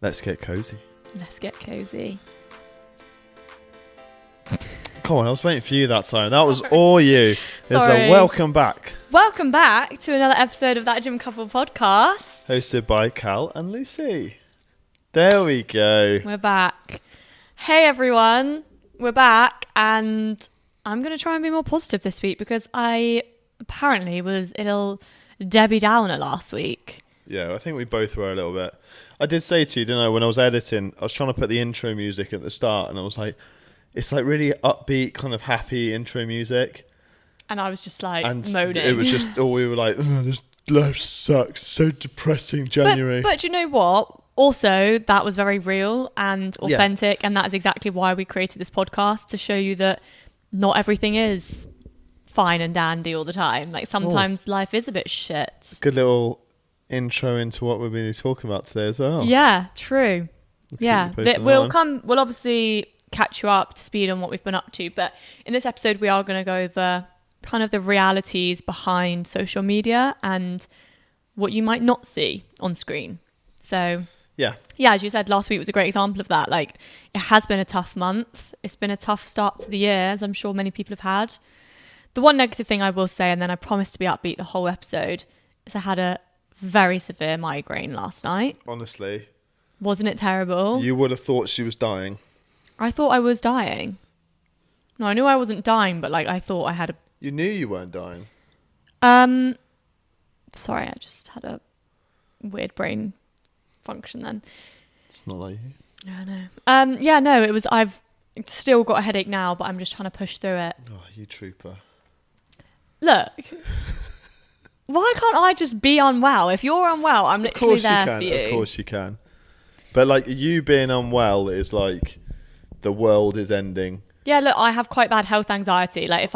Let's get cozy. Let's get cozy. Come on, I was waiting for you that time. That was all you. It's Sorry. a welcome back. Welcome back to another episode of That Gym Couple podcast. Hosted by Cal and Lucy. There we go. We're back. Hey everyone, we're back, and I'm going to try and be more positive this week because I apparently was a little Debbie Downer last week. Yeah, I think we both were a little bit. I did say to you, didn't I, when I was editing, I was trying to put the intro music at the start, and I was like, it's like really upbeat, kind of happy intro music. And I was just like and moaning. It was just, we were like, this life sucks, so depressing January. But you know what? Also, that was very real and authentic, and that is exactly why we created this podcast, to show you that not everything is fine and dandy all the time. Like sometimes life is a bit shit. Good little intro into what we're going to be talking about today as well. Yeah, true. We'll obviously catch you up to speed on what we've been up to, but in this episode we are going to go over kind of the realities behind social media and what you might not see on screen. So yeah, as you said, last week was a great example of that. Like, it has been a tough month. It's been a tough start to the year, as I'm sure many people have had. The one negative thing I will say, and then I promise to be upbeat the whole episode, is I had a very severe migraine last night. Honestly. Wasn't it terrible? You would have thought she was dying. I thought I was dying. No, I knew I wasn't dying, but like I thought I had a... You knew you weren't dying. Sorry, I just had a weird brain function then. It's not like you. Yeah, I know. It was... I've still got a headache now, but I'm just trying to push through it. Oh, you trooper. Look... Why can't I just be unwell? If you're unwell, I'm literally there for you. Of course you can. But like, you being unwell is like the world is ending. Yeah, look, I have quite bad health anxiety. Like if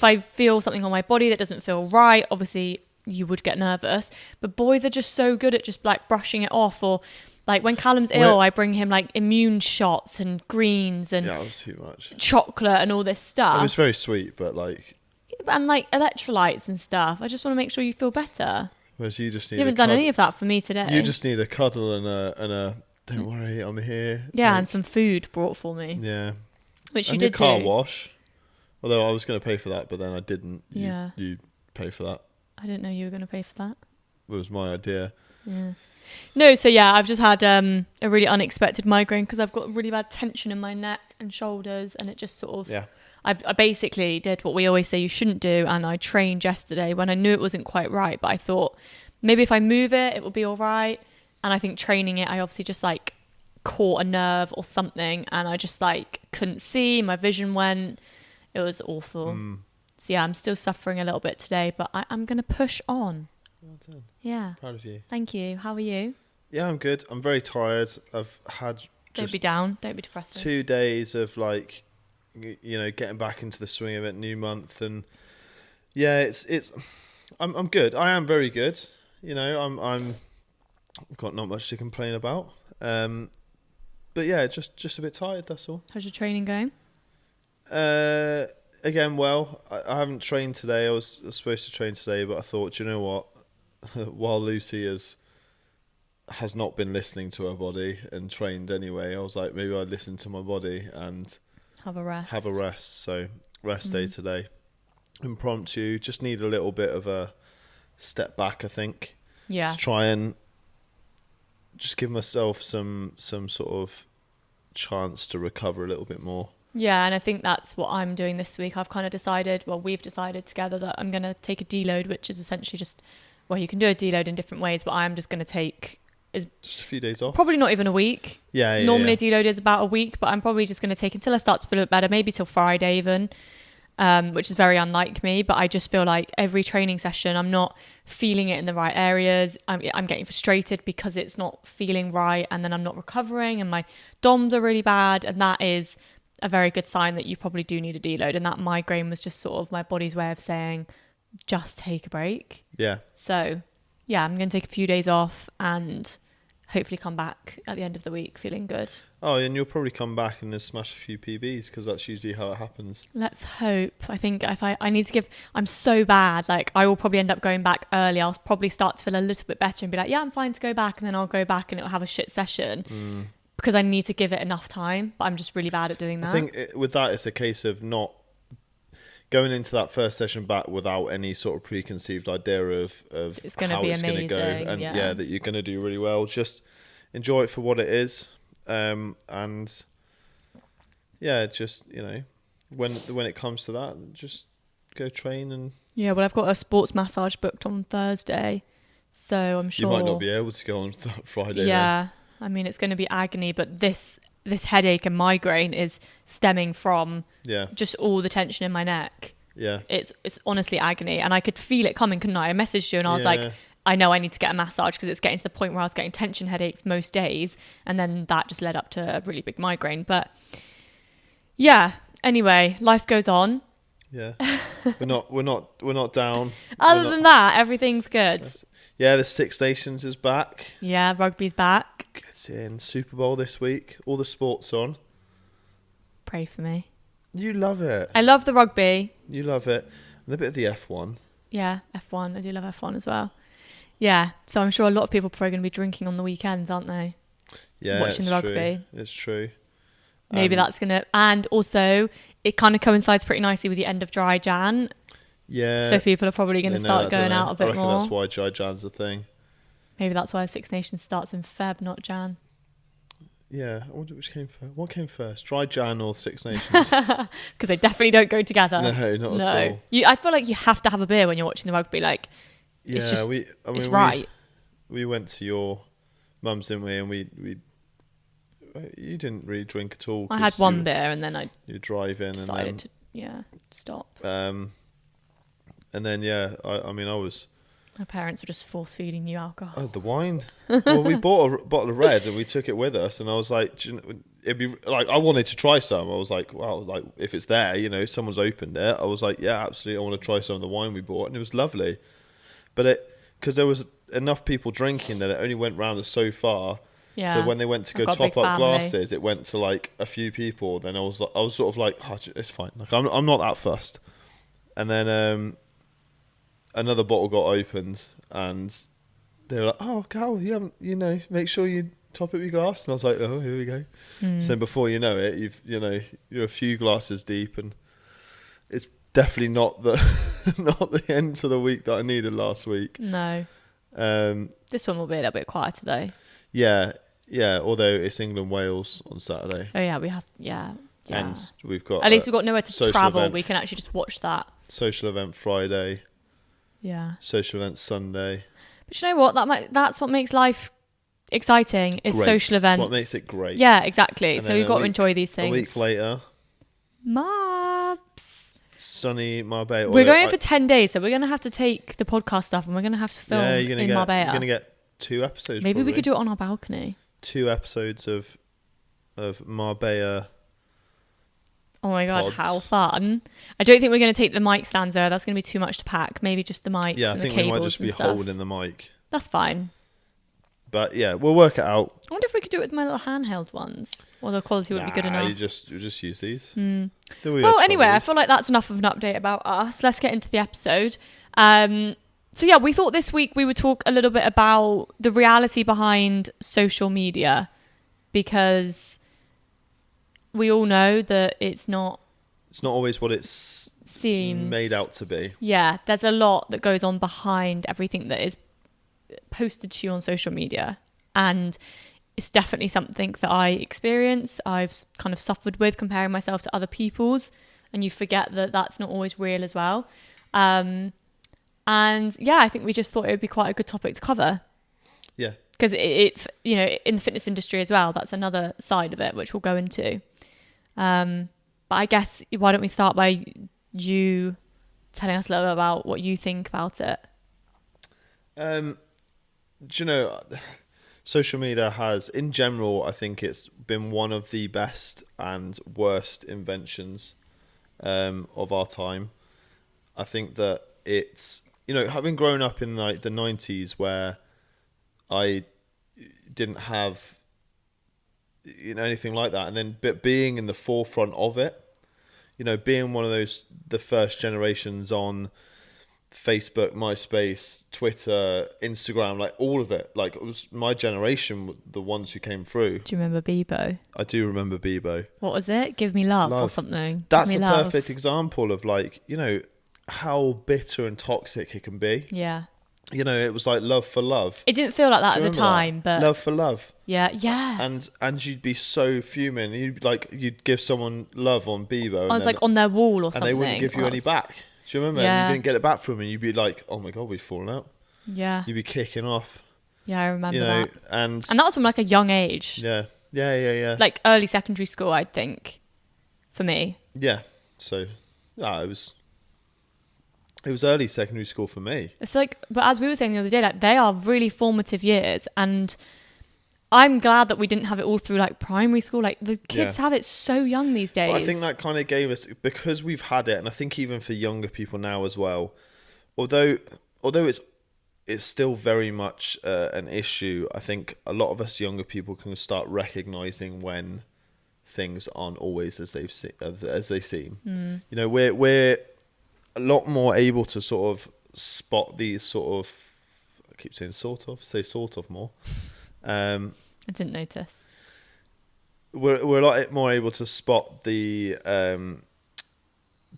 I feel something on my body that doesn't feel right, obviously you would get nervous. But boys are just so good at just like brushing it off. Or like when Callum's ill, I bring him like immune shots and greens and that was too much. Chocolate and all this stuff. It was very sweet, but like... And like electrolytes and stuff. I just want to make sure you feel better. Whereas you just need... You haven't done any of that for me today. You just need a cuddle and a don't worry, I'm here. Yeah, and some food brought for me. Yeah. Which and you did car do. wash. Although I was going to pay for that, but then I didn't. Yeah. You pay for that. I didn't know you were going to pay for that. It was my idea. Yeah. No, so yeah, I've just had a really unexpected migraine because I've got really bad tension in my neck and shoulders, and it just sort of... Yeah. I basically did what we always say you shouldn't do, and I trained yesterday when I knew it wasn't quite right, but I thought maybe if I move it will be all right. And I think training it, I obviously just like caught a nerve or something, and I just like couldn't see, my vision went. It was awful. So yeah, I'm still suffering a little bit today, but I'm gonna push on. Well done. Yeah, Proud of you. Thank you. How are you? Yeah, I'm good. I'm very tired. I've had Don't be down, don't be depressed. 2 days of like, you know, getting back into the swing of it, new month, and yeah, I'm good. I am very good. You know, I've got not much to complain about. But yeah, just a bit tired, that's all. How's your training going? Again, well, I haven't trained today. I was supposed to train today, but I thought, you know what? While Lucy has not been listening to her body and trained anyway, I was like, maybe I'd listen to my body and have a rest. So rest day today. Impromptu. Just need a little bit of a step back, I think. Yeah. To try and just give myself some sort of chance to recover a little bit more. Yeah, and I think that's what I'm doing this week. We've decided together that I'm going to take a deload, which is essentially just, well, you can do a deload in different ways, but I'm just going to take... just a few days off. Probably not even a week. Yeah. Normally a deload is about a week, but I'm probably just going to take until I start to feel a bit better, maybe till Friday even, which is very unlike me. But I just feel like every training session, I'm not feeling it in the right areas. I'm getting frustrated because it's not feeling right, and then I'm not recovering, and my DOMs are really bad, and that is a very good sign that you probably do need a deload. And that migraine was just sort of my body's way of saying, just take a break. Yeah. So yeah, I'm going to take a few days off and hopefully come back at the end of the week feeling good. Oh, and you'll probably come back and then smash a few PBs, because that's usually how it happens. Let's hope. I think if I need to I'm so bad. Like, I will probably end up going back early. I'll probably start to feel a little bit better and be like, yeah, I'm fine to go back. And then I'll go back and it'll have a shit session because I need to give it enough time. But I'm just really bad at doing that. I think with that, it's a case of not going into that first session back without any sort of preconceived idea of it's going to how be it's going to go, and that you're going to do really well. Just enjoy it for what it is, and just when it comes to that, just go train. And well, I've got a sports massage booked on Thursday, so I'm sure you might not be able to go on Friday. Yeah, then. I mean, it's going to be agony, but this headache and migraine is stemming from just all the tension in my neck. Yeah. It's honestly agony, and I could feel it coming, couldn't I? I messaged you and I was like, I know I need to get a massage because it's getting to the point where I was getting tension headaches most days, and then that just led up to a really big migraine. But yeah, anyway, life goes on. Yeah. We're not down. Other than that, everything's good. Yeah, the Six Nations is back. Yeah, rugby's back. It's in Super Bowl this week. All the sports on. Pray for me. You love it. I love the rugby. You love it. And a bit of the F1. Yeah, F1. I do love F1 as well. Yeah, so I'm sure a lot of people are probably going to be drinking on the weekends, aren't they? Yeah, watching the rugby. It's true. Maybe that's going to... And also, it kind of coincides pretty nicely with the end of Dry Jan. Yeah. So people are probably going to start going out a bit more. That's why Dry Jan's a thing. Maybe that's why Six Nations starts in Feb, not Jan. Yeah, I wonder which came first. What came first, Dry Jan or Six Nations? Because they definitely don't go together. No, not at all. I feel like you have to have a beer when you're watching the rugby. Like, it's just, it's right. We went to your mum's, didn't we? And you didn't really drink at all. I had one beer and then you drive in decided and then, to stop. And then I was. My parents were just force feeding you alcohol. Oh, the wine. Well, we bought a bottle of red and we took it with us, and I was like, it'd be like, I wanted to try some. I was like, well, like if it's there, someone's opened it. I was like, yeah, absolutely, I want to try some of the wine we bought, and it was lovely. But because there was enough people drinking that it only went round so far. Yeah. So when they went to go top up glasses, it went to like a few people. Then I was sort of like, oh, it's fine. Like I'm not that fussed. And then another bottle got opened, and they were like, "Oh, Cal, you haven't, make sure you top up your glass." And I was like, "Oh, here we go." So before you know it, you're a few glasses deep, and it's definitely not the end to the week that I needed last week. No. This one will be a little bit quieter though. Yeah. Although it's England Wales on Saturday. Oh yeah, we have. Yeah. And we've got at least we've got nowhere to travel. Event. We can actually just watch that. Social event Friday. Yeah. Social event Sunday. But you know what? That's what makes life exciting. Is great. Social events. That's what makes it great. Yeah, exactly. And so we've got to enjoy these things. A week later. Marbs. Sunny Marbella. We're going for 10 days, so we're going to have to take the podcast stuff and we're going to have to film in Marbella. You're going to get 2 episodes. Maybe probably. We could do it on our balcony. 2 episodes of Marbella. Oh my God, pods. How fun. I don't think we're going to take the mic stands there. That's going to be too much to pack. Maybe just the mics and the cables. Yeah, I think we might just be holding the mic. That's fine. But yeah, we'll work it out. I wonder if we could do it with my little handheld ones. Or the quality wouldn't be good enough. You just use these. Well, anyway, I feel like that's enough of an update about us. Let's get into the episode. So yeah, we thought this week we would talk a little bit about the reality behind social media, because we all know that it's not always what it's seems made out to be. Yeah, there's a lot that goes on behind everything that is posted to you on social media, and it's definitely something that I experience. I've kind of suffered with comparing myself to other people's, and you forget that that's not always real as well. And yeah, I think we just thought it would be quite a good topic to cover. Yeah, because it in the fitness industry as well, that's another side of it which we'll go into. But I guess why don't we start by you telling us a little bit about what you think about it? Do you know, social media has, in general, I think it's been one of the best and worst inventions of our time. I think that it's, having grown up in like the 90s where I didn't have, anything like that. And then but being in the forefront of it, being one of the first generations on Facebook, MySpace, Twitter, Instagram, like all of it. Like, it was my generation, the ones who came through. Do you remember Bebo? I do remember Bebo. What was it? Give me love or something. That's a perfect example of, like, how bitter and toxic it can be. Yeah. It was like love for love. It didn't feel like that at the time, but love for love. Yeah. And you'd be so fuming. You'd give someone love on Bebo. I was like on their wall or something. And they wouldn't give you any back. Do you remember? Yeah. And you didn't get it back from them, and you'd be like, oh my God, we've fallen out. Yeah. You'd be kicking off. Yeah, I remember that. And that was from like a young age. Yeah. Like early secondary school, I think, for me. Yeah. So, it was early secondary school for me. It's like, but as we were saying the other day, like, they are really formative years, and I'm glad that we didn't have it all through like primary school. Like, the kids have it so young these days. But I think that kind of gave us, because we've had it, and I think even for younger people now as well, although it's still very much an issue, I think a lot of us younger people can start recognizing when things aren't always as they seem. We're a lot more able to sort of spot these sort of, I keep saying sort of more. I didn't notice. We're a lot more able to spot the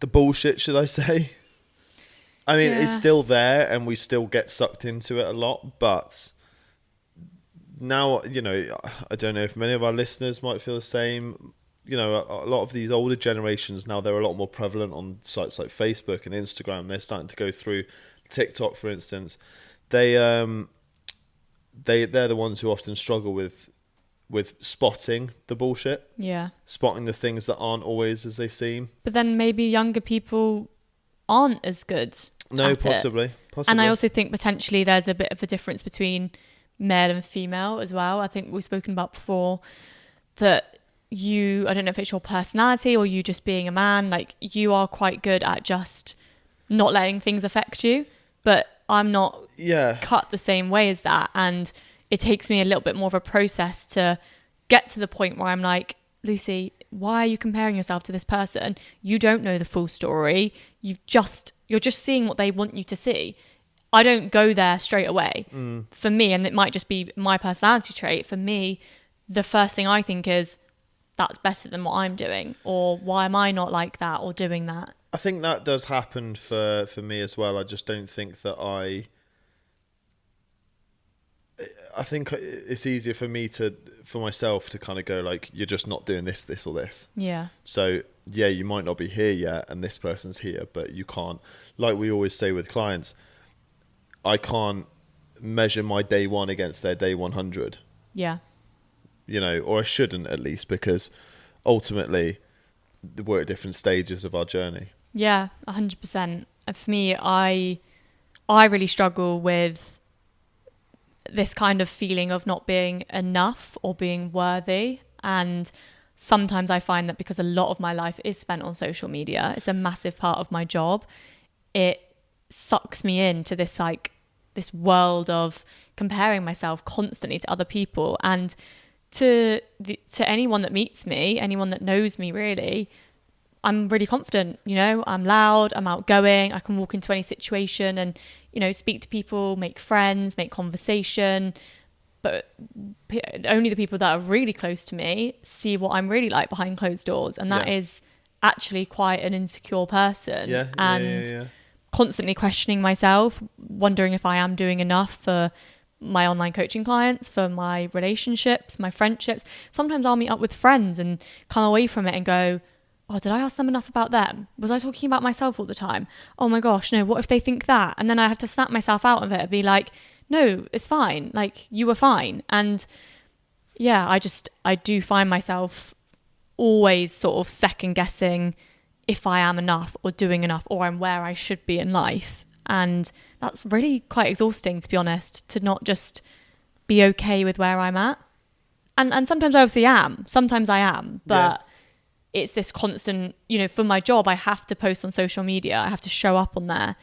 bullshit, should I say? I mean, it's still there, and we still get sucked into it a lot. But now, I don't know if many of our listeners might feel the same. A lot of these older generations now, they're a lot more prevalent on sites like Facebook and Instagram. They're starting to go through TikTok, for instance. They're the ones who often struggle with spotting the bullshit. Yeah. Spotting the things that aren't always as they seem. But then maybe younger people aren't as good. No, possibly. And I also think potentially there's a bit of a difference between male and female as well. I think we've spoken about before that I don't know if it's your personality or you just being a man, like, you are quite good at just not letting things affect you. But I'm not cut the same way as that. And it takes me a little bit more of a process to get to the point where I'm like, Lucy, why are you comparing yourself to this person? You don't know the full story. You're just seeing what they want you to see. I don't go there straight away. For me, and it might just be my personality trait, for me, the first thing I think is, that's better than what I'm doing, or why am I not like that or doing that? I think that does happen for me as well. I just don't think that I think it's easier for myself to kind of go like, you're just not doing this or this. Yeah. So you might not be here yet, and this person's here, but you can't, like we always say with clients, I can't measure my day 1 against their day 100. Yeah. Or I shouldn't, at least, because ultimately we're at different stages of our journey. Yeah, 100%. For me, I really struggle with this kind of feeling of not being enough or being worthy. And sometimes I find that because a lot of my life is spent on social media, it's a massive part of my job, it sucks me into this world of comparing myself constantly to other people. And to anyone that meets me, anyone that knows me really, I'm really confident, I'm loud, I'm outgoing, I can walk into any situation and, speak to people, make friends, make conversation. But only the people that are really close to me see what I'm really like behind closed doors. And that is actually quite an insecure person. And constantly questioning myself, wondering if I am doing enough for my online coaching clients, for my relationships, my friendships. Sometimes I'll meet up with friends and come away from it and go, oh, did I ask them enough about them? Was I talking about myself all the time? Oh my gosh, no, what if they think that? And then I have to snap myself out of it and be like, no, it's fine. Like, you were fine. And I do find myself always sort of second guessing if I am enough or doing enough or I'm where I should be in life. And that's really quite exhausting, to be honest, to not just be okay with where I'm at. And sometimes I obviously am. Sometimes I am. But it's this constant, for my job, I have to post on social media. I have to show up on there.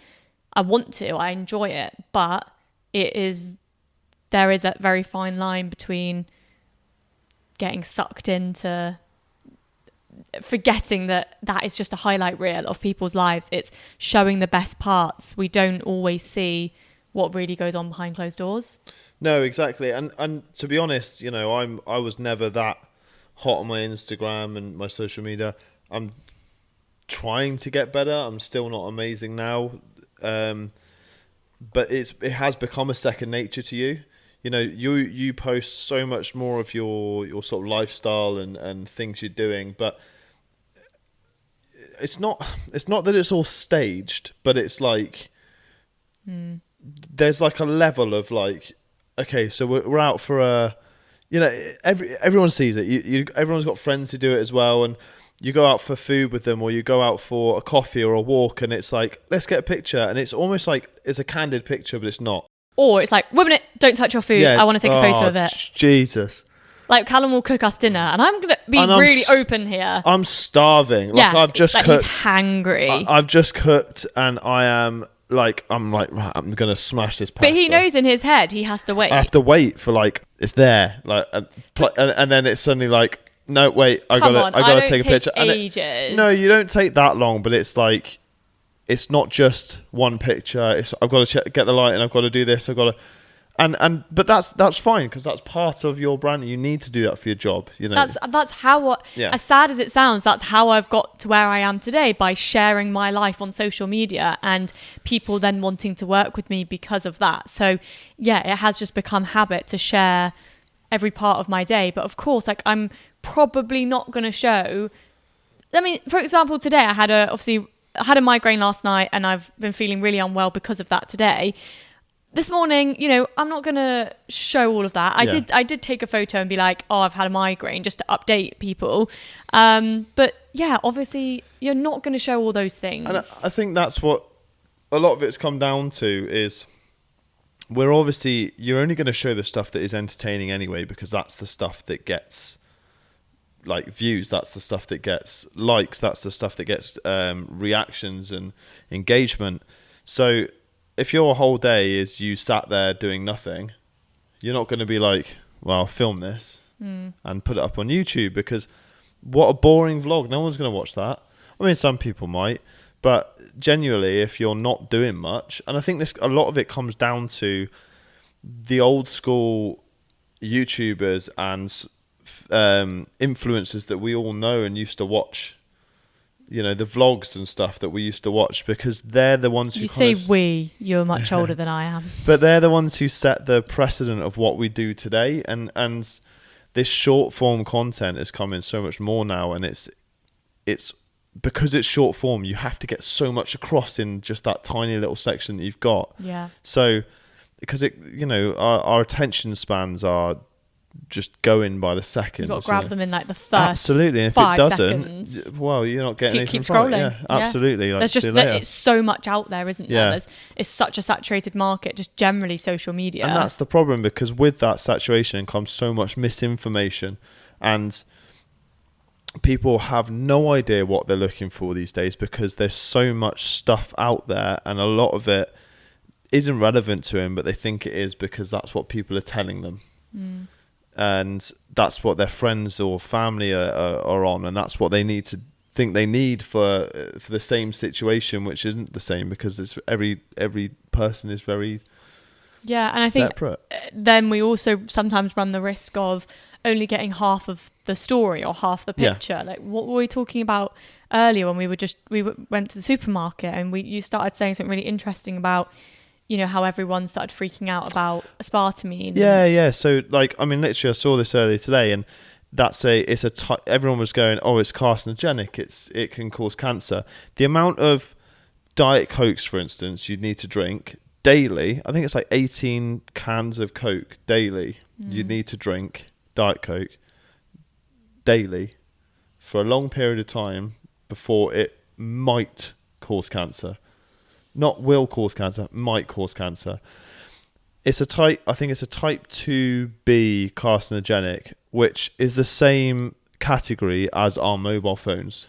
I want to. I enjoy it. But it is there is a very fine line between getting sucked into forgetting that is just a highlight reel of people's lives. It's showing the best parts. We don't always see what really goes on behind closed doors. No, exactly. And to be honest, I was never that hot on my Instagram and my social media. I'm trying to get better. I'm still not amazing now. But it has become a second nature to you. You post so much more of your sort of lifestyle and things you're doing, but it's not that it's all staged, but it's like there's like a level of like, okay, so we're out for a, everyone sees it. Everyone's got friends who do it as well, and you go out for food with them, or you go out for a coffee or a walk, and it's like, let's get a picture, and it's almost like it's a candid picture, but it's not. Or it's like, 1 minute, don't touch your food. I want to take a photo of it. Jesus. Like, Callum will cook us dinner, and I'm going to be really open here. I'm starving. Like, I've just cooked. He's hangry. I've just cooked, and I'm like, right, I'm going to smash this pasta. But he knows in his head he has to wait. I have to wait for, like, it's there. Like, and then it's suddenly like, no, wait, I gotta take a picture. Ages. No, you don't take that long, but it's like, it's not just one picture. I've got to get the lighting. I've got to do this. But that's fine, because that's part of your brand. You need to do that for your job. That's how. As sad as it sounds, that's how I've got to where I am today, by sharing my life on social media and people then wanting to work with me because of that. So yeah, it has just become habit to share every part of my day. But of course, like, I'm probably not going to show. I mean, for example, today I had a migraine last night, and I've been feeling really unwell because of that today. This morning, I'm not going to show all of that. I did take a photo and be like, oh, I've had a migraine, just to update people. But yeah, obviously you're not going to show all those things. And I think that's what a lot of it's come down to, is you're only going to show the stuff that is entertaining anyway, because that's the stuff that gets like views, that's the stuff that gets likes, that's the stuff that gets reactions and engagement. So if your whole day is you sat there doing nothing, you're not going to be like, well, I'll film this and put it up on YouTube, because what a boring vlog. No one's going to watch that. I mean, some people might, but genuinely, if you're not doing much, and I think a lot of it comes down to the old school YouTubers and influencers that we all know and used to watch, the vlogs and stuff that we used to watch, because they're the ones who you're much older than I am, but they're the ones who set the precedent of what we do today, and this short form content is coming so much more now, and it's because it's short form, you have to get so much across in just that tiny little section that you've got. So because our attention spans are just going by the seconds. You've got to grab them in like the first absolutely, and if 5 it doesn't seconds, well, you're not getting anything keep scrolling. Yeah, absolutely. Like, it's so much out there, isn't there? It's such a saturated market, just generally social media, and that's the problem, because with that saturation comes so much misinformation, and people have no idea what they're looking for these days, because there's so much stuff out there, and a lot of it isn't relevant to them, but they think it is because that's what people are telling them. And that's what their friends or family are on, and that's what they need to think they need for the same situation, which isn't the same, because it's every person is very and I separate. think then we also sometimes run the risk of only getting half of the story or half the picture. Like, what were we talking about earlier when we went to the supermarket, and you started saying something really interesting about how everyone started freaking out about aspartame. Yeah. So, like, I mean, literally, I saw this earlier today, and everyone was going, oh, it's carcinogenic. It can cause cancer. The amount of Diet Cokes, for instance, you'd need to drink daily. I think it's like 18 cans of Coke daily. You'd need to drink Diet Coke daily for a long period of time before it might cause cancer. Not will cause cancer, might cause cancer. I think it's a type 2B carcinogenic, which is the same category as our mobile phones.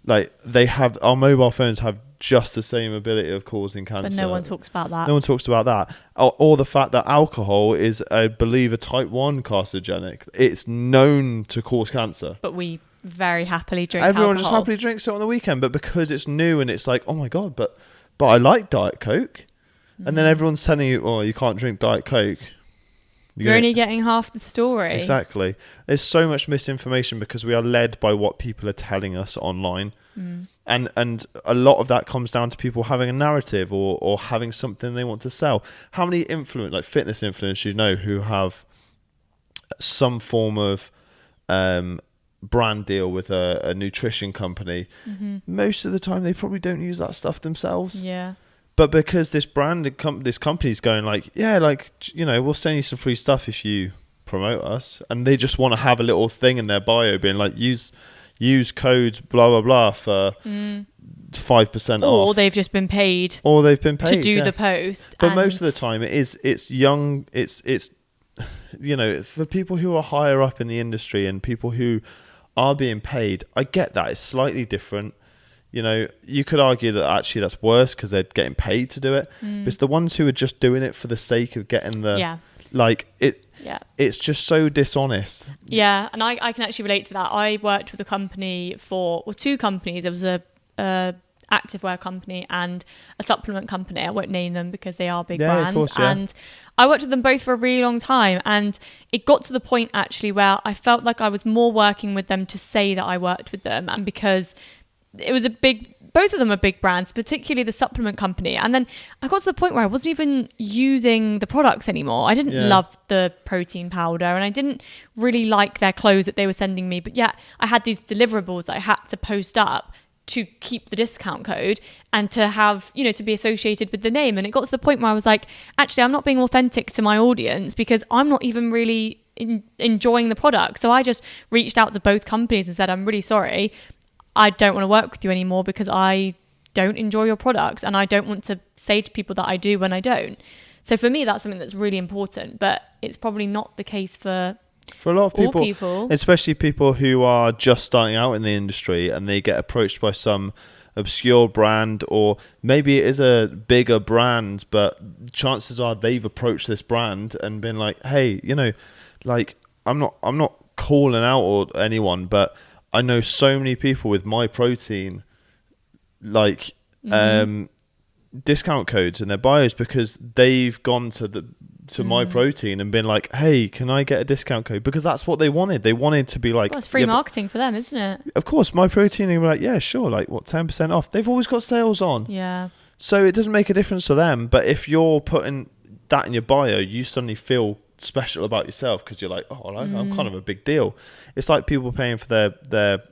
Like, our mobile phones have just the same ability of causing cancer. But no one talks about that. No one talks about that. Or the fact that alcohol is, I believe, a type 1 carcinogenic. It's known to cause cancer. But we very happily drink Everyone alcohol. just happily drinks it on the weekend, but because it's new and it's like, oh my God, but I like Diet Coke. And then everyone's telling you, oh, you can't drink Diet Coke. You're only getting half the story. Exactly. There's so much misinformation because we are led by what people are telling us online. And a lot of that comes down to people having a narrative or having something they want to sell. How many fitness influencers you know who have some form of brand deal with a nutrition company? Most of the time they probably don't use that stuff themselves. Yeah. But because this brand, this company's going like, yeah, like, you know, we'll send you some free stuff if you promote us. And they just want to have a little thing in their bio being like, use code blah, blah, blah for 5% off. Or they've just been paid. To do the post. But most of the time it's young, it's, you know, for people who are higher up in the industry and people who are being paid, I get that. It's slightly different. You know, you could argue that actually that's worse because they're getting paid to do it. But it's the ones who are just doing it for the sake of getting it's just so dishonest. Yeah, and I can actually relate to that. I worked with a company two companies. There was a activewear company and a supplement company. I won't name them because they are big brands. Of course, yeah. And I worked with them both for a really long time, and it got to the point actually where I felt like I was more working with them to say that I worked with them, and because it was both of them are big brands, particularly the supplement company. And then I got to the point where I wasn't even using the products anymore. I didn't love the protein powder, and I didn't really like their clothes that they were sending me. But yet I had these deliverables that I had to post up to keep the discount code and to have, you know, to be associated with the name. And it got to the point where I was like, actually, I'm not being authentic to my audience because I'm not even really enjoying the product. So I just reached out to both companies and said, I'm really sorry. I don't want to work with you anymore because I don't enjoy your products, and I don't want to say to people that I do when I don't. So for me, that's something that's really important, but it's probably not the case for a lot of people, especially people who are just starting out in the industry and they get approached by some obscure brand, or maybe it is a bigger brand, but chances are they've approached this brand and been like, hey, you know, like I'm not calling out or anyone, but I know so many people with My Protein, like discount codes in their bios because they've gone to My Protein and been like, hey, can I get a discount code? Because that's what they wanted. They wanted to be like, well, it's free marketing for them, isn't it? Of course, My Protein, and we're like, yeah, sure, like what, 10% off? They've always got sales on. Yeah. So it doesn't make a difference to them. But if you're putting that in your bio, you suddenly feel special about yourself because you're like, oh, I'm kind of a big deal. It's like people paying for the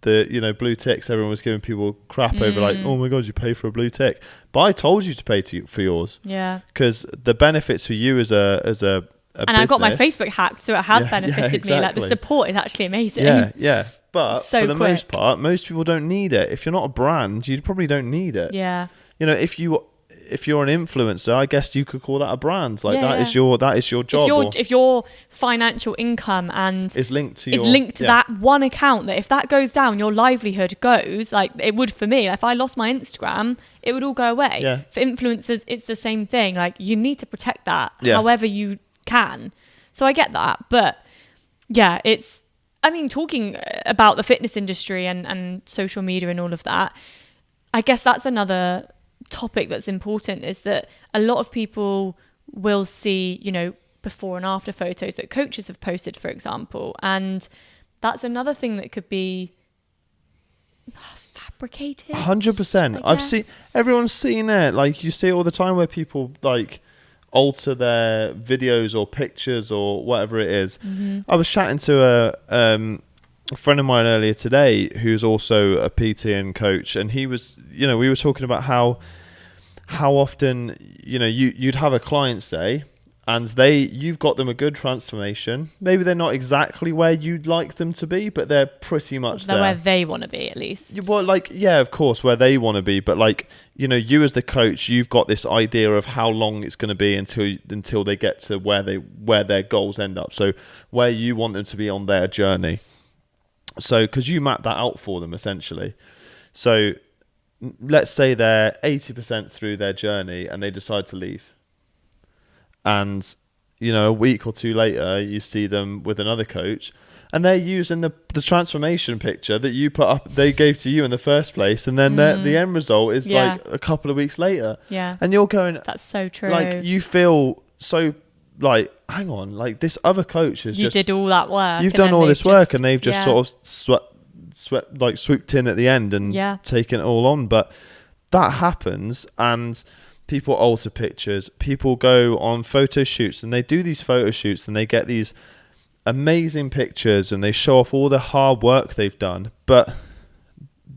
you know, blue ticks. Everyone was giving people crap over like, oh my God, you pay for a blue tick. But I told you to pay for yours. Yeah. Because the benefits for you as a and business, I got my Facebook hacked, so it has benefited exactly. me. Like the support is actually amazing. Yeah. But for the most part, most people don't need it. If you're not a brand, you probably don't need it. Yeah. You know, if you're an influencer, I guess you could call that a brand. Like that is your job. If your financial income and is linked to that one account, that if that goes down, your livelihood goes, like it would for me. If I lost my Instagram, it would all go away. Yeah. For influencers, it's the same thing. Like you need to protect that however you can. So I get that, but yeah, talking about the fitness industry and social media and all of that, I guess that's another topic that's important, is that a lot of people will see, you know, before and after photos that coaches have posted, for example, and that's another thing that could be fabricated. 100%. I've seen, everyone's seen it. Like you see it all the time where people like alter their videos or pictures or whatever it is. I was chatting to a friend of mine earlier today who's also a PT and coach, and he was, you know, we were talking about how often, you know, you'd have a client say, and you've got them a good transformation. Maybe they're not exactly where you'd like them to be, but they're pretty much they're where they want to be, at least. Well, like, yeah, of course, where they want to be, but like, you know, you as the coach, you've got this idea of how long it's going to be until they get to where their goals end up. So where you want them to be on their journey. So, because you map that out for them essentially. So let's say they're 80% through their journey and they decide to leave. And, a week or two later, you see them with another coach and they're using the transformation picture that you put up, they gave to you in the first place. And then the end result is like a couple of weeks later. Yeah. And you're going, that's so true. Like, you feel so like, hang on, like this other coach has you did all that work. You've done all this work and they've just sort of swooped in at the end and taken it all on. But that happens, and people alter pictures. People go on photo shoots and they do these photo shoots and they get these amazing pictures and they show off all the hard work they've done. But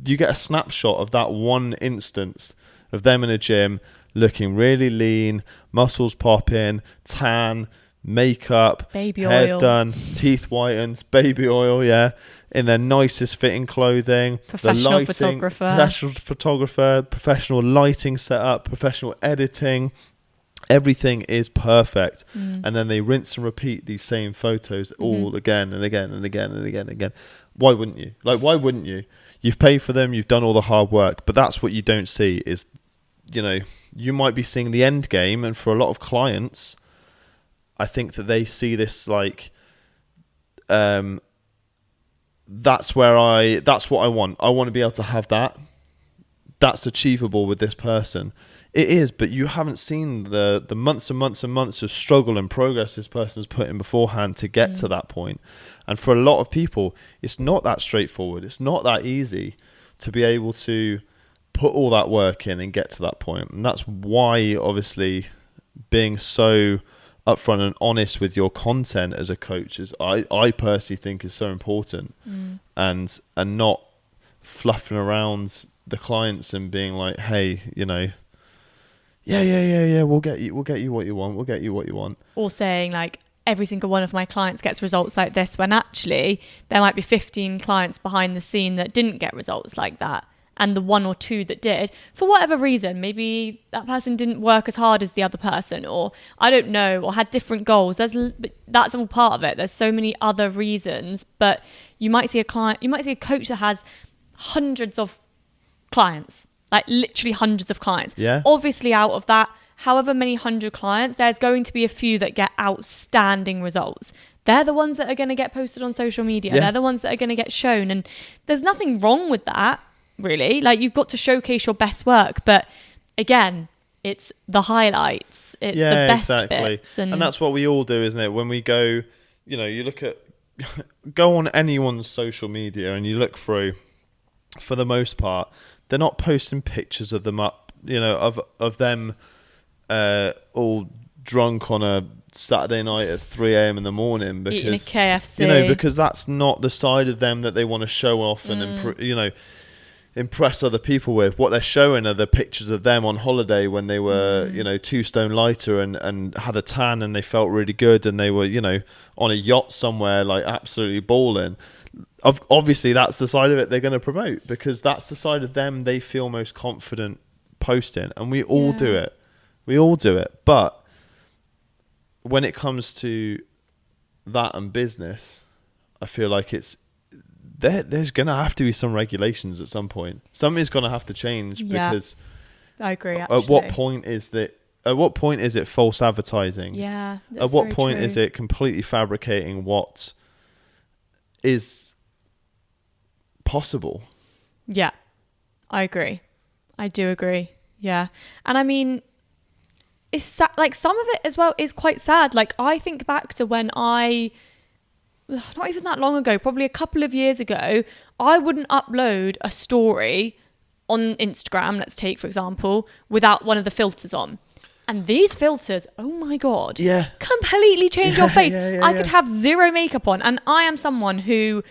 you get a snapshot of that one instance of them in a gym looking really lean, muscles popping, tan, makeup, baby hair's oil done, teeth whitened, baby oil, in their nicest fitting clothing, professional photographer, professional lighting setup, professional editing. Everything is perfect. And then they rinse and repeat these same photos all again and again and again and again and again. Why wouldn't you? Like, why wouldn't you? You've paid for them, you've done all the hard work, but that's what you don't see is, you might be seeing the end game. And for a lot of clients, I think that they see this like, that's what I want. I want to be able to have that. That's achievable with this person. It is, but you haven't seen the months and months and months of struggle and progress this person's put in beforehand to get to that point. And for a lot of people, it's not that straightforward. It's not that easy to be able to put all that work in and get to that point. And that's why, obviously, being so upfront and honest with your content as a coach is, I personally think, is so important. And not fluffing around the clients and being like, hey, we'll get you what you want. Or saying like, every single one of my clients gets results like this, when actually there might be 15 clients behind the scene that didn't get results like that. And the one or two that did, for whatever reason, maybe that person didn't work as hard as the other person, or I don't know, or had different goals. That's all part of it. There's so many other reasons, but you might see a coach that has hundreds of clients, like literally hundreds of clients. Yeah. Obviously, out of that, however many 100 clients, there's going to be a few that get outstanding results. They're the ones that are going to get posted on social media. Yeah. They're the ones that are going to get shown. And there's nothing wrong with that, really. Like, you've got to showcase your best work. But again, it's the highlights. It's the best bits. And that's what we all do, isn't it? When we go, you look at, go on anyone's social media and you look through, for the most part, they're not posting pictures of them up, of them all drunk on a Saturday night at 3 a.m. in the morning because eating a KFC. Because that's not the side of them that they want to show off and impress other people with. What they're showing are the pictures of them on holiday when they were 2 stone lighter and had a tan and they felt really good and they were on a yacht somewhere, like absolutely balling. Obviously that's the side of it they're going to promote because that's the side of them they feel most confident posting, and we all do it. But when it comes to that and business, I feel like there's going to have to be some regulations at some point. Something's going to have to change because I agree. Actually. At what point is it false advertising? Yeah. At what point is it completely fabricating what is possible? Yeah, I agree. I do agree. Yeah. And I mean, it's like some of it as well is quite sad. Like, I think back to when not even that long ago, probably a couple of years ago, I wouldn't upload a story on Instagram, let's take for example, without one of the filters on. And these filters, oh my God, completely change your face. I could have zero makeup on, and I am someone who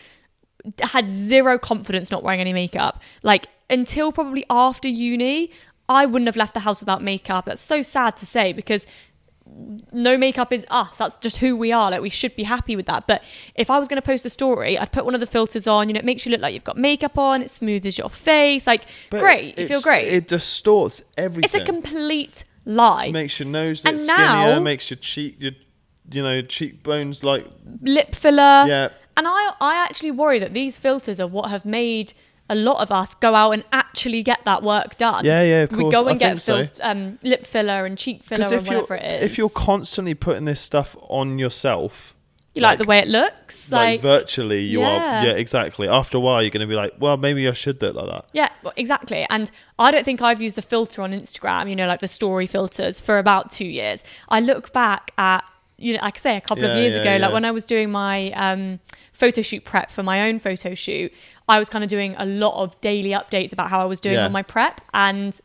had zero confidence not wearing any makeup. Like, until probably after uni, I wouldn't have left the house without makeup. That's so sad to say because no makeup is us. That's just who we are. Like, we should be happy with that. But if I was going to post a story, I'd put one of the filters on. It makes you look like you've got makeup on. It smooths your face. Like, great. You feel great. It distorts everything. It's a complete lie. It makes your nose look skinnier. Makes your cheekbones like lip filler. Yeah. And I actually worry that these filters are what have made a lot of us go out and actually get that work done. Yeah, of course. We go and get so. Lip filler and cheek filler or whatever it is. If you're constantly putting this stuff on yourself, you like the way it looks, like virtually you are. Yeah, exactly. After a while, you're going to be like, well, maybe I should do it like that. Yeah, well, exactly. And I don't think I've used a filter on Instagram, you know, like the story filters, for about 2 years. I look back at, you know, like I say, a couple of years ago, like when I was doing my photo shoot prep for my own photo shoot, I was kind of doing a lot of daily updates about how I was doing on my prep. And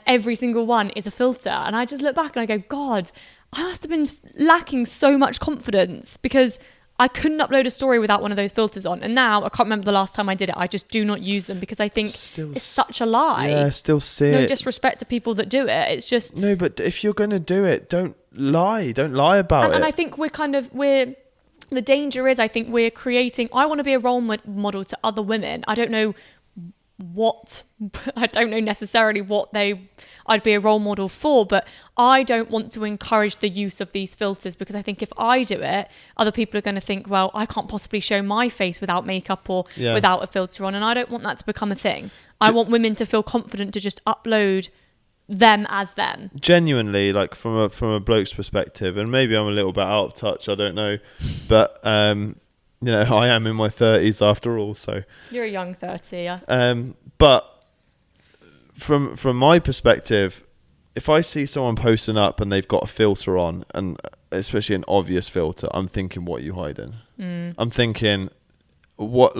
every single one is a filter. And I just look back and I go, God, I must have been lacking so much confidence because I couldn't upload a story without one of those filters on. And now I can't remember the last time I did it. I just do not use them because I think it's such a lie. Yeah, still see it. No disrespect to people that do it. It's just... No, but if you're going to do it, don't lie. Don't lie about it. And I think the danger is, I think we're creating... I want to be a role model to other women. I don't know necessarily what I'd be a role model for, but I don't want to encourage the use of these filters because I think if I do it, other people are going to think, well, I can't possibly show my face without makeup or without a filter on, and I don't want that to become a thing. I want women to feel confident to just upload them as them. Genuinely, like from a bloke's perspective, and maybe I'm a little bit out of touch, I don't know, but you know, I am in my 30s after all, so you're a young 30, yeah. But from my perspective, if I see someone posting up and they've got a filter on, and especially an obvious filter, I'm thinking, what are you hiding? I'm thinking, what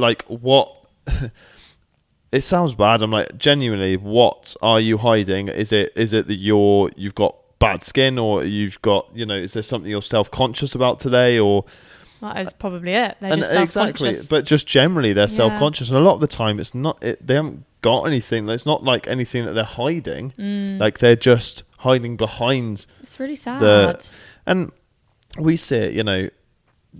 it sounds bad. I'm like, genuinely, what are you hiding? Is it that you've got bad skin, or you've got, you know, is there something you're self-conscious about today, or... That is probably it. They're just self-conscious. Exactly, but just generally they're self-conscious, and a lot of the time it's not. They haven't got anything. It's not like anything that they're hiding. Like they're just hiding behind. It's really sad. And we see it. You know,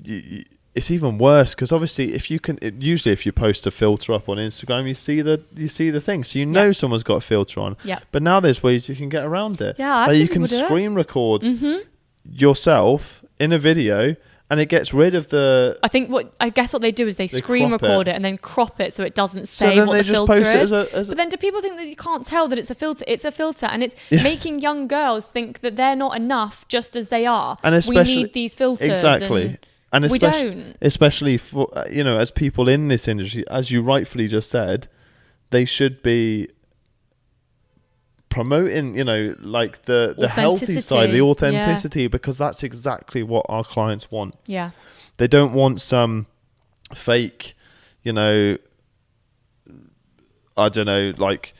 it's even worse because obviously, if you post a filter up on Instagram, you see the thing, so you know someone's got a filter on. Yeah. But now there's ways you can get around it. Yeah, I've seen you can screen record yourself in a video. And it gets rid of the... I guess what they do is they screen record it and then crop it so it doesn't say what the filter is. But then do people think that you can't tell that it's a filter? It's a filter, and it's making young girls think that they're not enough just as they are. And especially, we need these filters. Exactly. And we don't. Especially for, you know, as people in this industry, as you rightfully just said, they should be promoting, you know, like the healthy side, the authenticity, because that's exactly what our clients want. Yeah. They don't want some fake, you know, I don't know, like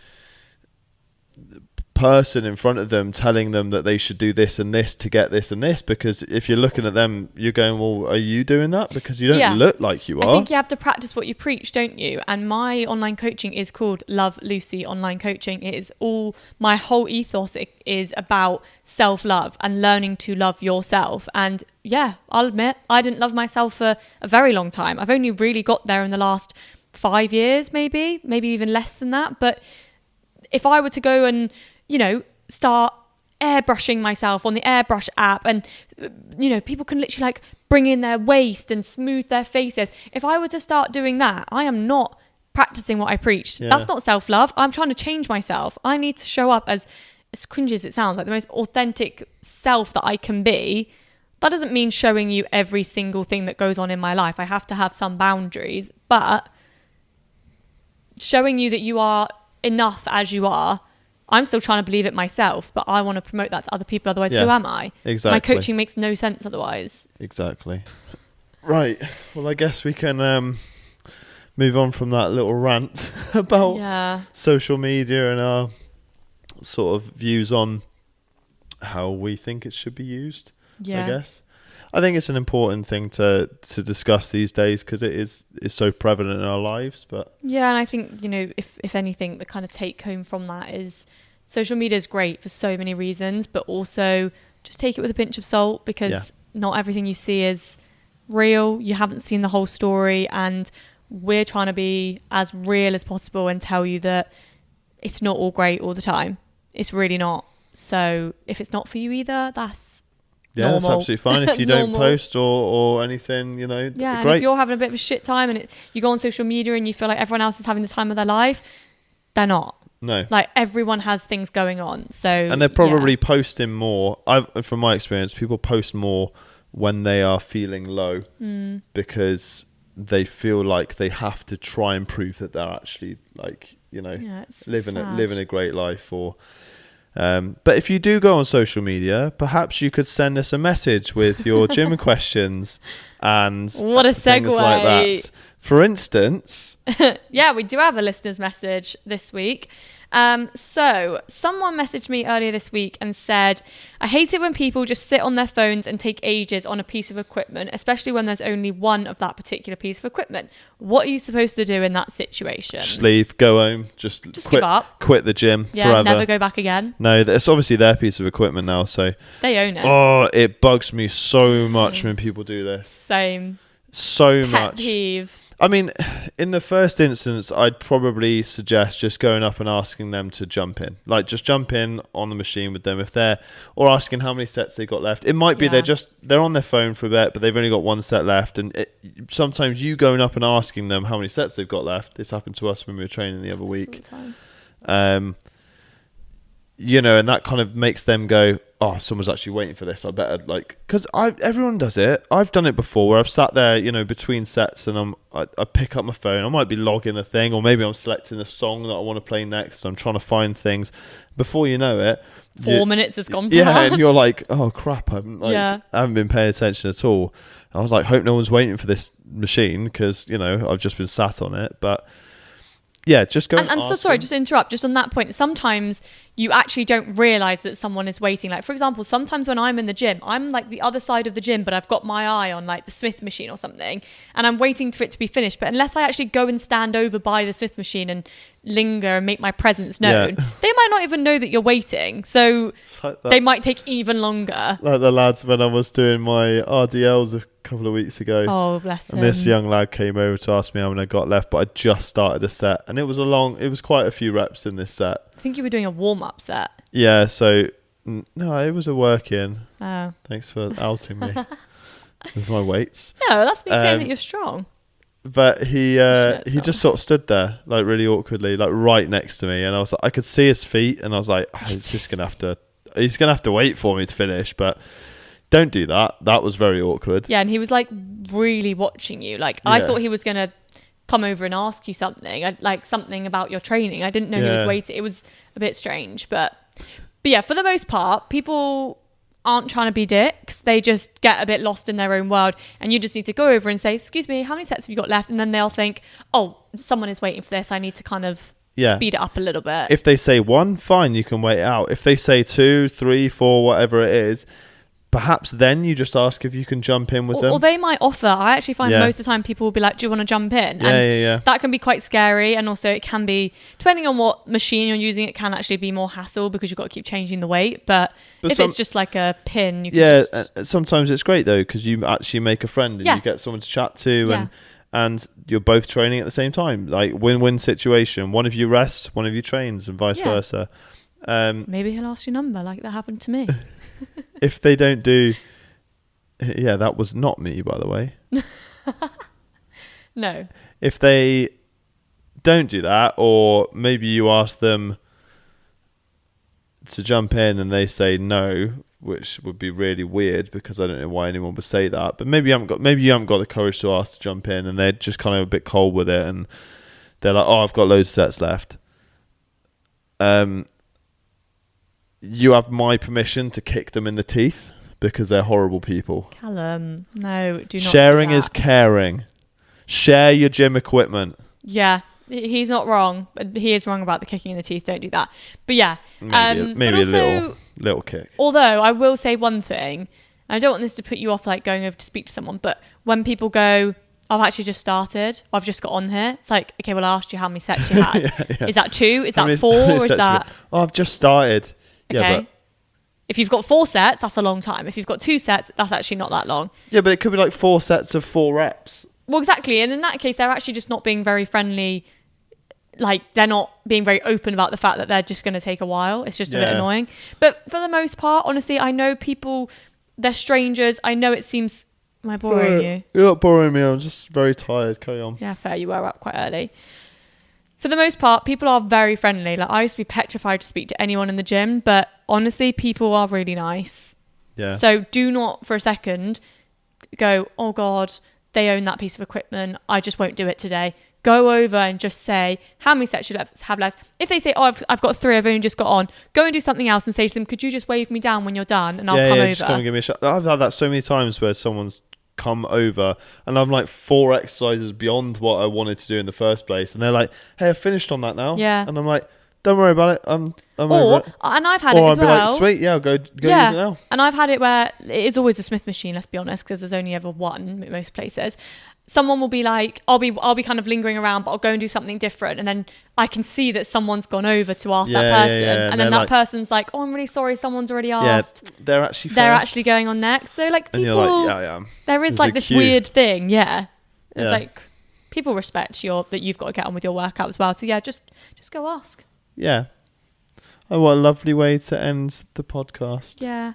person in front of them telling them that they should do this and this to get this and this, because if you're looking at them, you're going, well, are you doing that? Because you don't look like you are. I think you have to practice what you preach, don't you? And my online coaching is called Love Lucy Online Coaching. It is my whole ethos is about self-love and learning to love yourself. And yeah, I'll admit, I didn't love myself for a very long time. I've only really got there in the last 5 years, maybe even less than that. But if I were to go and, you know, start airbrushing myself on the airbrush app, and, you know, people can literally like bring in their waist and smooth their faces. If I were to start doing that, I am not practicing what I preach. Yeah. That's not self-love. I'm trying to change myself. I need to show up as cringy as it sounds, like the most authentic self that I can be. That doesn't mean showing you every single thing that goes on in my life. I have to have some boundaries, but showing you that you are enough as you are. I'm still trying to believe it myself, but I want to promote that to other people. Otherwise, who am I? Exactly. My coaching makes no sense otherwise. Exactly. Right. Well, I guess we can move on from that little rant about social media and our sort of views on how we think it should be used. I guess. I think it's an important thing to discuss these days because it is so prevalent in our lives. But yeah, and I think, you know, if anything, the kind of take home from that is social media is great for so many reasons, but also just take it with a pinch of salt, because not everything you see is real. You haven't seen the whole story, and we're trying to be as real as possible and tell you that it's not all great all the time. It's really not. So if it's not for you either, that's Yeah, normal. that's absolutely fine. If you don't post or anything, you know, yeah, great. And if you're having a bit of a shit time and you go on social media and you feel like everyone else is having the time of their life, they're not. No. Like, everyone has things going on. So, and they're probably posting more. From my experience, people post more when they are feeling low because they feel like they have to try and prove that they're actually, like, you know, living a great life. Or but if you do go on social media, perhaps you could send us a message with your gym questions and what a segue. Things like that. For instance, yeah, we do have a listener's message this week. So someone messaged me earlier this week and said, I hate it when people just sit on their phones and take ages on a piece of equipment, especially when there's only one of that particular piece of equipment. What are you supposed to do in that situation? Just leave, go home, just give up, quit the gym forever. Never go back again. No, it's obviously their piece of equipment now, so they own it. Oh, it bugs me so much when people do this. Same. So pet peeve. I mean, in the first instance, I'd probably suggest just going up and asking them to jump in. Like, just jump in on the machine with them or asking how many sets they've got left. It might be they're on their phone for a bit, but they've only got one set left. And sometimes you going up and asking them how many sets they've got left. This happened to us when we were training the other week. You know, and that kind of makes them go, oh, someone's actually waiting for this. I better, like, because everyone does it. I've done it before where I've sat there, you know, between sets and I pick up my phone. I might be logging a thing, or maybe I'm selecting a song that I want to play next. I'm trying to find things. Before you know it, 4 minutes has gone past. Yeah, and you're like, oh crap, I haven't been paying attention at all. I was like, hope no one's waiting for this machine because, you know, I've just been sat on it. But yeah, just go and so sorry, just to interrupt, just on that point, sometimes you actually don't realise that someone is waiting. Like, for example, sometimes when I'm in the gym, I'm like the other side of the gym, but I've got my eye on like the Smith machine or something, and I'm waiting for it to be finished. But unless I actually go and stand over by the Smith machine and linger and make my presence known, they might not even know that you're waiting. So like they might take even longer. Like the lads when I was doing my RDLs a couple of weeks ago. Oh, bless him. And this young lad came over to ask me how many I got left, but I just started a set, and it was quite a few reps in this set. I think you were doing a warm-up set. Yeah, so no, it was a work-in. Oh. Thanks for outing me with my weights. No, that's me saying that you're strong. But he just sort of stood there, like really awkwardly, like right next to me, and I was like, I could see his feet, and I was like, he's gonna have to wait for me to finish, but don't do that. That was very awkward. Yeah, and he was like really watching you. Like I thought he was gonna come over and ask you something, like something about your training. I didn't know he was waiting. It was a bit strange, but yeah, for the most part, people aren't trying to be dicks. They just get a bit lost in their own world, and you just need to go over and say, excuse me, how many sets have you got left? And then they'll think, oh, someone is waiting for this. I need to kind of speed it up a little bit. If they say 1, fine, you can wait it out. If they say 2, 3, 4, whatever it is, perhaps then you just ask if you can jump in with them. Or they might offer. I actually find most of the time people will be like, do you want to jump in? And that can be quite scary. And also it can be, depending on what machine you're using, it can actually be more hassle because you've got to keep changing the weight. But if it's just like a pin, you can just... sometimes it's great though, because you actually make a friend and you get someone to chat to and you're both training at the same time. Like win-win situation. One of you rests, one of you trains, and vice versa. Maybe he'll ask your number like that happened to me. If they don't do... Yeah, that was not me, by the way. No. If they don't do that, or maybe you ask them to jump in and they say no, which would be really weird because I don't know why anyone would say that. But maybe you haven't got the courage to ask to jump in, and they're just kind of a bit cold with it, and they're like, "Oh, I've got loads of sets left." You have my permission to kick them in the teeth because they're horrible people. Callum, no, do not. Sharing is caring. Share your gym equipment. Yeah, he's not wrong, but he is wrong about the kicking in the teeth. Don't do that. But yeah, maybe also, a little kick. Although I will say one thing, I don't want this to put you off, like going over to speak to someone, but when people go, I've actually just started, or I've just got on here, it's like, okay, well, I asked you how many sets you had. Is that 2? Is that 4? Or is that... Oh, I've just started. Okay. Yeah, but if you've got 4 sets, that's a long time. If you've got 2 sets, that's actually not that long. Yeah, but it could be like 4 sets of 4 reps. Well, exactly. And in that case, they're actually just not being very friendly. Like, they're not being very open about the fact that they're just going to take a while. It's just a bit annoying. But for the most part, honestly, I know people they're strangers. I know it seems... Am I boring you? You're not boring me. I'm just very tired. Carry on. Yeah, fair. You were up quite early. For the most part, people are very friendly. Like, I used to be petrified to speak to anyone in the gym, but honestly, people are really nice. Yeah. So do not for a second go, oh God, they own that piece of equipment. I just won't do it today. Go over and just say, how many sets should I have left? If they say, oh, I've got 3, I've only just got on, go and do something else and say to them, could you just wave me down when you're done and I'll come over? Just come and give me a shot. I've had that so many times where someone's come over and I'm like 4 exercises beyond what I wanted to do in the first place, and they're like, hey, I've finished on that now. Yeah. And I'm like, don't worry about it, I'm over it. And I've had it as well. Or I'll be like, sweet, yeah, I'll go use it now. And I've had it where it is always a Smith machine, let's be honest, because there's only ever one at most places. Someone will be like, I'll be kind of lingering around, but I'll go and do something different, and then I can see that someone's gone over to ask that person, and then that person's like, oh, I'm really sorry, someone's already asked. Yeah, they're actually first. They're actually going on next. So like people, and you're like, yeah. There is like this weird thing, It's like people respect that you've got to get on with your workout as well. So yeah, just go ask. Yeah. Oh, what a lovely way to end the podcast. Yeah,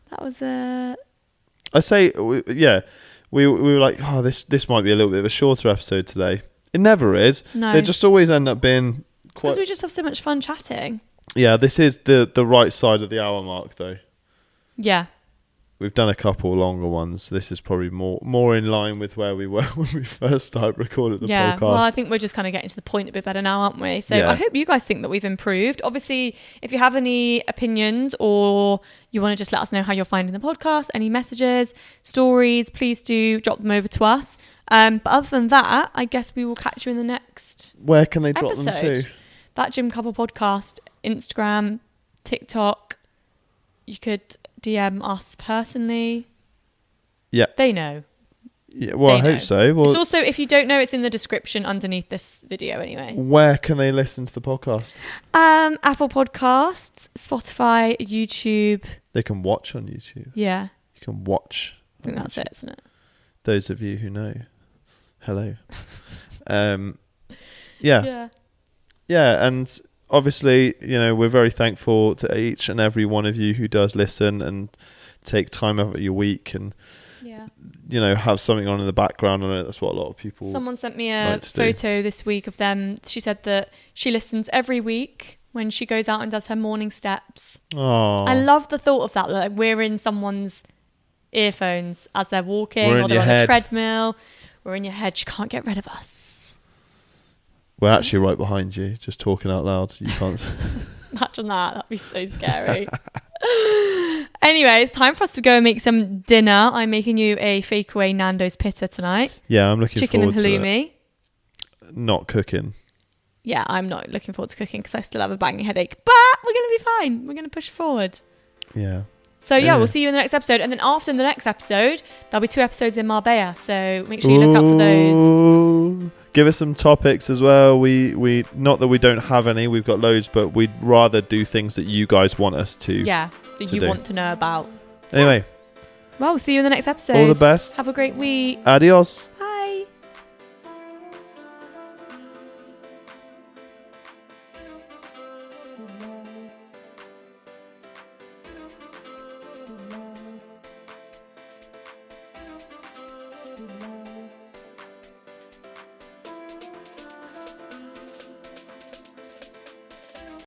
that was I say, We were like, oh, this might be a little bit of a shorter episode today. It never is. No. They just always end up being because we just have so much fun chatting. Yeah, this is the right side of the hour mark, though. Yeah. We've done a couple longer ones. This is probably more in line with where we were when we first started recording the podcast. Yeah, well, I think we're just kind of getting to the point a bit better now, aren't we? So I hope you guys think that we've improved. Obviously, if you have any opinions or you want to just let us know how you're finding the podcast, any messages, stories, please do drop them over to us. But other than that, I guess we will catch you in the next Where can they drop them to? That Gym Couple Podcast, Instagram, TikTok. You could DM us personally. Yeah. They know. Yeah, well, I hope so. Well, it's also, if you don't know, it's in the description underneath this video anyway. Where can they listen to the podcast? Apple Podcasts, Spotify, YouTube. They can watch on YouTube. Yeah. You can watch. I think that's it, isn't it? Those of you who know. Hello. Yeah, and obviously, we're very thankful to each and every one of you who does listen and take time out of your week and have something on in the background. I know that's what a lot of people. Someone sent me a photo this week of them. She said that she listens every week when she goes out and does her morning steps. Oh, I love the thought of that. Like, we're in someone's earphones as they're walking, or they're on a treadmill. We're in your head. You can't get rid of us. We're actually right behind you, just talking out loud. You can't. Imagine that. That'd be so scary. Anyway, it's time for us to go and make some dinner. I'm making you a fakeaway Nando's pita tonight. Yeah, I'm looking forward to Chicken and halloumi. Not cooking. Yeah, I'm not looking forward to cooking because I still have a banging headache. But we're going to be fine. We're going to push forward. Yeah. So yeah, we'll see you in the next episode. And then after the next episode, there'll be 2 episodes in Marbella. So make sure you look out for those. Give us some topics as well. We not that we don't have any, we've got loads, but we'd rather do things that you guys want us to. Yeah, that you want to know about. Anyway. Well, we'll see you in the next episode. All the best. Have a great week. Adios.